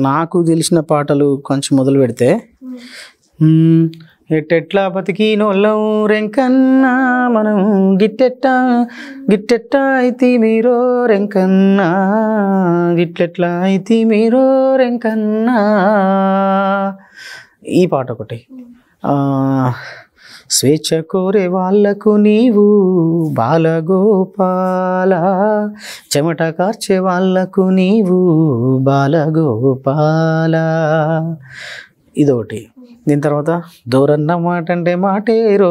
నాకు తెలిసిన పాటలు కొంచెం మొదలు పెడితే ఎట్టెట్లా బతికినోళ్ళం రెంకన్నా మనం గిట్టెట్టా అయితే మీరు రెంకన్నా గిట్లెట్లా అయితే మీరు రెంకన్నా ఈ పాట ఒకటి. స్వేచ్ఛ కోరే వాళ్లకు నీవు బాలగోపాల, చెమట కార్చే వాళ్లకు నీవు బాలగోపాల, ఇదొకటి. దీని తర్వాత దూరన్న మాట అంటే మాటేరో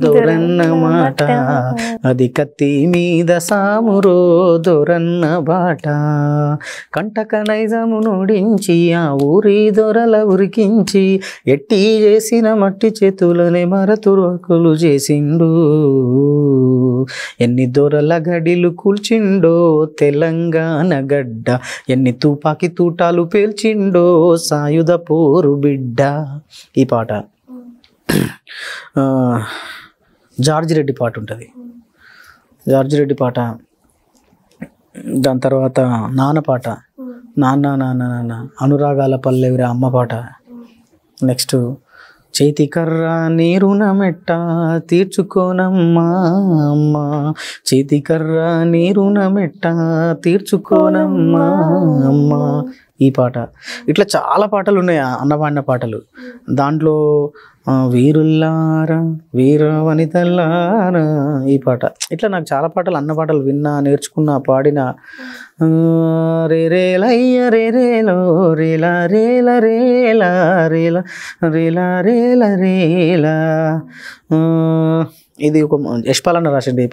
దూరన్న మాట, అది కత్తి మీద సామురో దూరన్న బాట, కంటక నైజము నోడించి ఆ ఊరి దొరల ఉరికించి ఎట్టి చేసిన మట్టి చేతులనే మరతురకులు చేసిండు, ఎన్ని దొరల గడిలు కూల్చిండో తెలంగాణ గడ్డ, ఎన్ని తుపాకి తూటాలు పేల్చిండో సాయుధ పోరు బిడ్డ. ఈ పాట. జార్జి రెడ్డి పాట ఉంటుంది, జార్జి రెడ్డి పాట. దాని తర్వాత నాన్న పాట, నాన్న నాన్న నాన్న అనురాగాల పల్లెవిరా అమ్మ పాట. నెక్స్ట్ చేతి కర్ర నీరున మెట్ట తీర్చుకోనమ్మా అమ్మ, చేతి కర్ర నీరున మెట్ట తీర్చుకోనమ్మా అమ్మ, ఈ పాట. ఇట్లా చాలా పాటలు ఉన్నాయి అన్నపాడిన పాటలు. దాంట్లో వీరుల్లారా వీర వనితల్లారా ఈ పాట. ఇట్లా నాకు చాలా పాటలు అన్న పాటలు విన్నా, నేర్చుకున్నా, పాడిన. రేరేలయ్య రేరేలో రేలా రేల రేలా రేలా రేలా రేల రేలా, ఇది ఒక యశ్పాలన్న రాసింది.